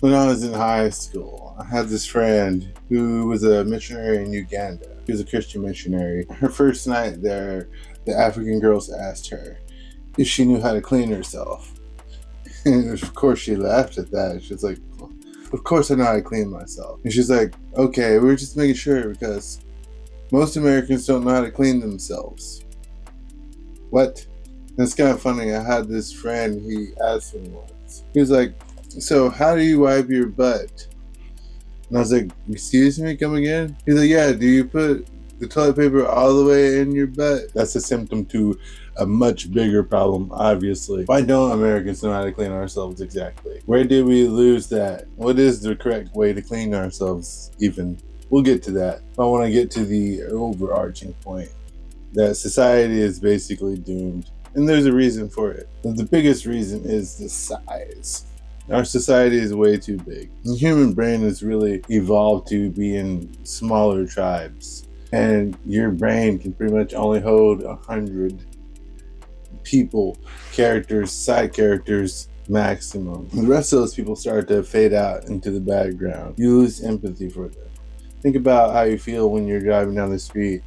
When I was in high school, I had this friend who was a missionary in Uganda. She was a Christian missionary. Her first night there, the African girls asked her if she knew how to clean herself. And of course she laughed at that. She's like, of course I know how to clean myself. And she's like, okay, we're just making sure because most Americans don't know how to clean themselves. What? And it's kind of funny. I had this friend, he asked me once. He was like, so how do you wipe your butt? And I was like, excuse me, come again? He's like, yeah, do you put the toilet paper all the way in your butt? That's a symptom to a much bigger problem, obviously. Why don't Americans know how to clean ourselves exactly? Where did we lose that? What is the correct way to clean ourselves even? We'll get to that. I want to get to the overarching point that society is basically doomed. And there's a reason for it. The biggest reason is the size. Our society is way too big. The human brain has really evolved to be in smaller tribes. And your brain can pretty much only hold 100 people, characters, side characters, maximum. The rest of those people start to fade out into the background. You lose empathy for them. Think about how you feel when you're driving down the street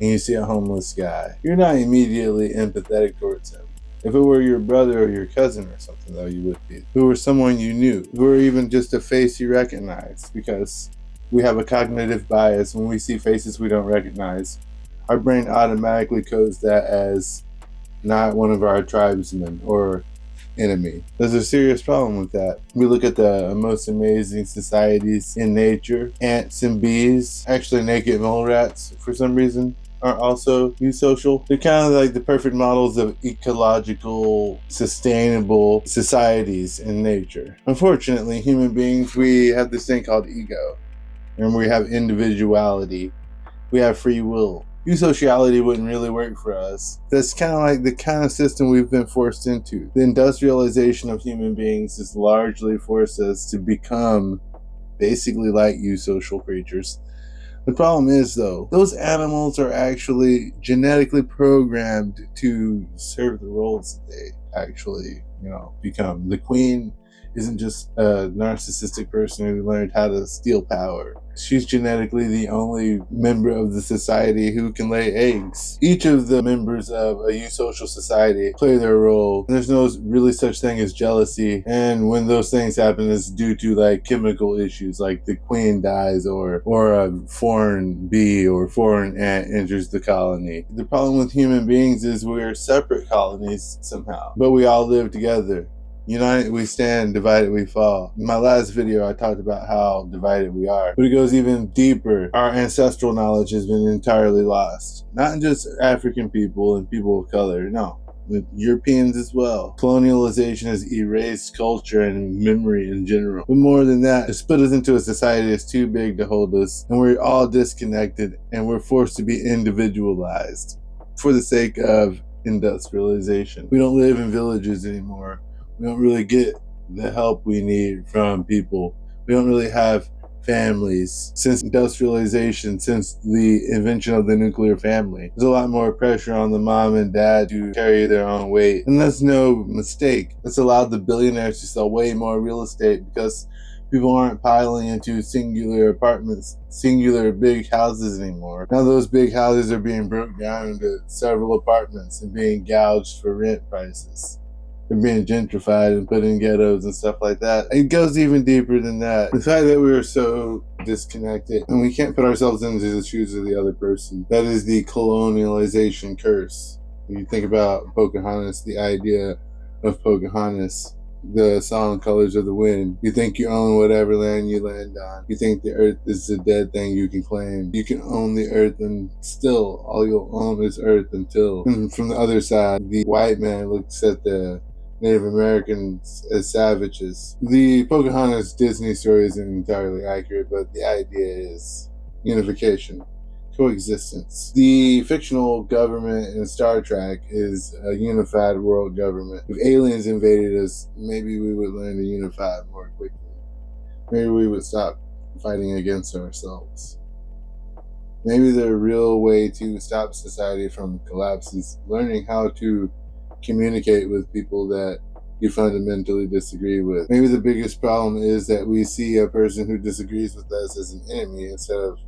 and you see a homeless guy. You're not immediately empathetic towards him. If it were your brother or your cousin or something, though, you would be. If it were someone you knew, if it were even just a face you recognize, because we have a cognitive bias. When we see faces we don't recognize, our brain automatically codes that as not one of our tribesmen or enemy. There's a serious problem with that. We look at the most amazing societies in nature. Ants and bees, actually naked mole rats for some reason, are also eusocial. They're kind of like the perfect models of ecological, sustainable societies in nature. Unfortunately, human beings, we have this thing called ego, and we have individuality. We have free will. Eusociality wouldn't really work for us. That's kind of like the kind of system we've been forced into. The industrialization of human beings has largely forced us to become basically like eusocial creatures. The problem is, though, those animals are actually genetically programmed to serve the roles that they actually, become. The queen isn't just a narcissistic person who learned how to steal power. She's genetically the only member of the society who can lay eggs. Each of the members of a eusocial society play their role. There's no really such thing as jealousy. And when those things happen, it's due to like chemical issues, like the queen dies or a foreign bee or foreign ant enters the colony. The problem with human beings is we're separate colonies somehow, but we all live together. United we stand, divided we fall. In my last video, I talked about how divided we are, but it goes even deeper. Our ancestral knowledge has been entirely lost. Not just African people and people of color, no. With Europeans as well. Colonialization has erased culture and memory in general. But more than that, it split us into a society that's too big to hold us, and we're all disconnected, and we're forced to be individualized for the sake of industrialization. We don't live in villages anymore. We don't really get the help we need from people. We don't really have families. Since industrialization, since the invention of the nuclear family, there's a lot more pressure on the mom and dad to carry their own weight. And that's no mistake. That's allowed the billionaires to sell way more real estate because people aren't piling into singular apartments, singular big houses anymore. Now those big houses are being broken down into several apartments and being gouged for rent prices. They're being gentrified and put in ghettos and stuff like that. It goes even deeper than that. The fact that we are so disconnected and we can't put ourselves into the shoes of the other person. That is the colonialization curse. When you think about Pocahontas, the idea of Pocahontas, the song Colors of the Wind. You think you own whatever land you land on. You think the earth is a dead thing you can claim. You can own the earth and still all you'll own is earth until. And from the other side, the white man looks at the Native Americans as savages. The Pocahontas Disney story isn't entirely accurate, but the idea is unification, coexistence. The fictional government in Star Trek is a unified world government. If aliens invaded us, maybe we would learn to unify more quickly. Maybe we would stop fighting against ourselves. Maybe the real way to stop society from collapse is learning how to communicate with people that you fundamentally disagree with. Maybe the biggest problem is that we see a person who disagrees with us as an enemy instead of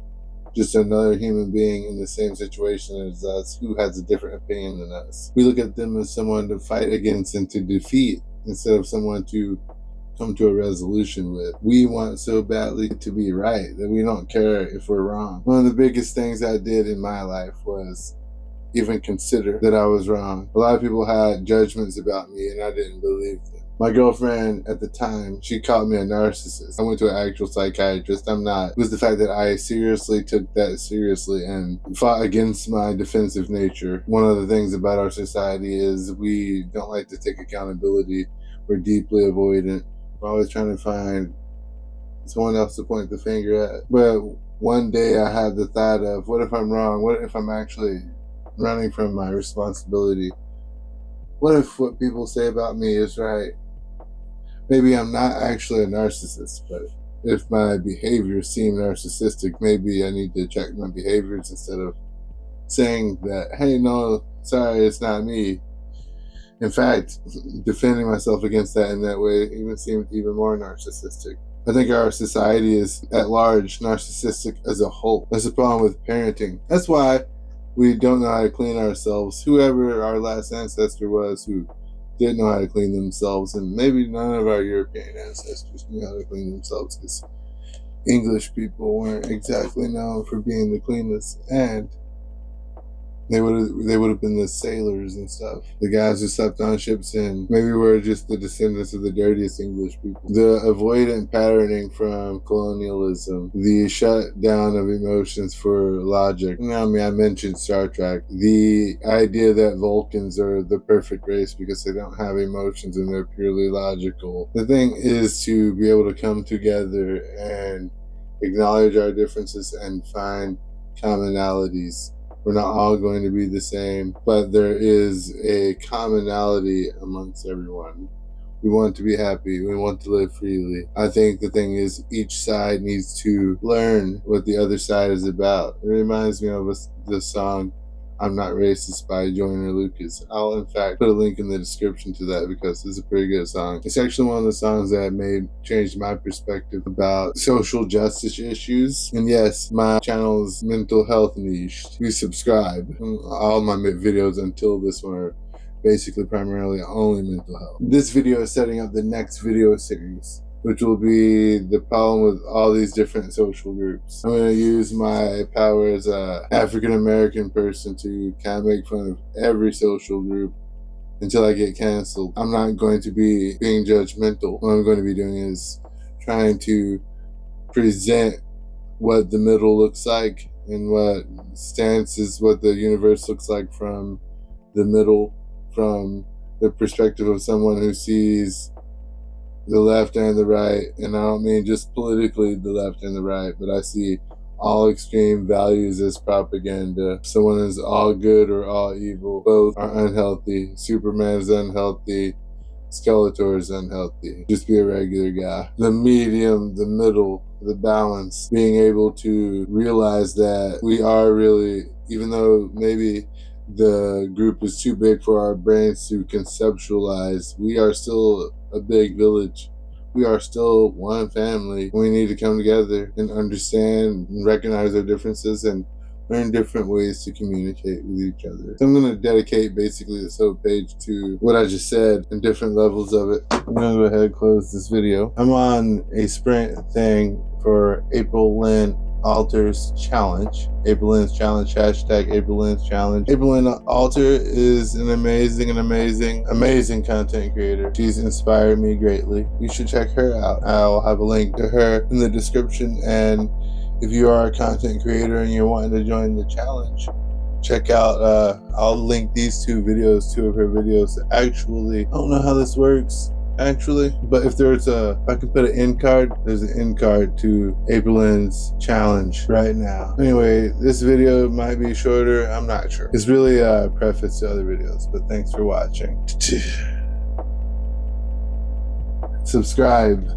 just another human being in the same situation as us who has a different opinion than us. We look at them as someone to fight against and to defeat instead of someone to come to a resolution with. We want so badly to be right that we don't care if we're wrong. One of the biggest things I did in my life was even consider that I was wrong. A lot of people had judgments about me and I didn't believe them. My girlfriend at the time, she called me a narcissist. I went to an actual psychiatrist. I'm not. It was the fact that I seriously took that seriously and fought against my defensive nature. One of the things about our society is we don't like to take accountability. We're deeply avoidant. We're always trying to find someone else to point the finger at. But one day I had the thought of, what if I'm wrong? What if I'm actually running from my responsibility? What if what people say about me is right? Maybe I'm not actually a narcissist, but if my behaviors seem narcissistic, maybe I need to check my behaviors instead of saying that, hey, no, sorry, it's not me. In fact, defending myself against that in that way even seems even more narcissistic. I think our society is at large narcissistic as a whole. That's the problem with parenting. That's why we don't know how to clean ourselves. Whoever our last ancestor was who didn't know how to clean themselves, and maybe none of our European ancestors knew how to clean themselves because English people weren't exactly known for being the cleanest, and they would have been the sailors and stuff, the guys who slept on ships, and maybe we're just the descendants of the dirtiest English people. The avoidant patterning from colonialism, the shutdown of emotions for logic. I mean, I mentioned Star Trek. The idea that Vulcans are the perfect race because they don't have emotions and they're purely logical. The thing is to be able to come together and acknowledge our differences and find commonalities. We're not all going to be the same, but there is a commonality amongst everyone. We want to be happy. We want to live freely. I think the thing is each side needs to learn what the other side is about. It reminds me of the song I'm Not Racist by Joyner. I'll in fact put a link in the description to that because it's a pretty good song. It's actually one of the songs that changed my perspective about social justice issues. And yes, my channel is mental health niche. You subscribe. All my videos until this one are basically primarily only mental health. This video is setting up the next video series, which will be the problem with all these different social groups. I'm going to use my power as an African-American person to kind of make fun of every social group until I get canceled. I'm not going to be being judgmental. What I'm going to be doing is trying to present what the middle looks like and what stances, what the universe looks like from the middle, from the perspective of someone who sees the left and the right, and I don't mean just politically the left and the right, but I see all extreme values as propaganda. Someone is all good or all evil. Both are unhealthy. Superman is unhealthy. Skeletor is unhealthy. Just be a regular guy. The medium, the middle, the balance, being able to realize that we are really, even though maybe the group is too big for our brains to conceptualize, we are still a big village. We are still one family. We need to come together and understand and recognize our differences and learn different ways to communicate with each other. So I'm going to dedicate basically this whole page to what I just said and different levels of it. I'm going to go ahead and close this video. I'm on a sprint thing for AprilynneAlter's challenge. Aprilynne's challenge, hashtag Aprilynne's challenge. AprilynneAlter is an amazing content creator. She's inspired me greatly. You should check her out. I'll have a link to her in the description, and if you are a content creator and you're wanting to join the challenge, check out, I'll link these two of her videos. Actually, I don't know how this works, but if I can put an end card, there's an end card to Aprilynne's challenge right now. Anyway, this video might be shorter, I'm not sure. It's really a preface to other videos, but thanks for watching. Subscribe.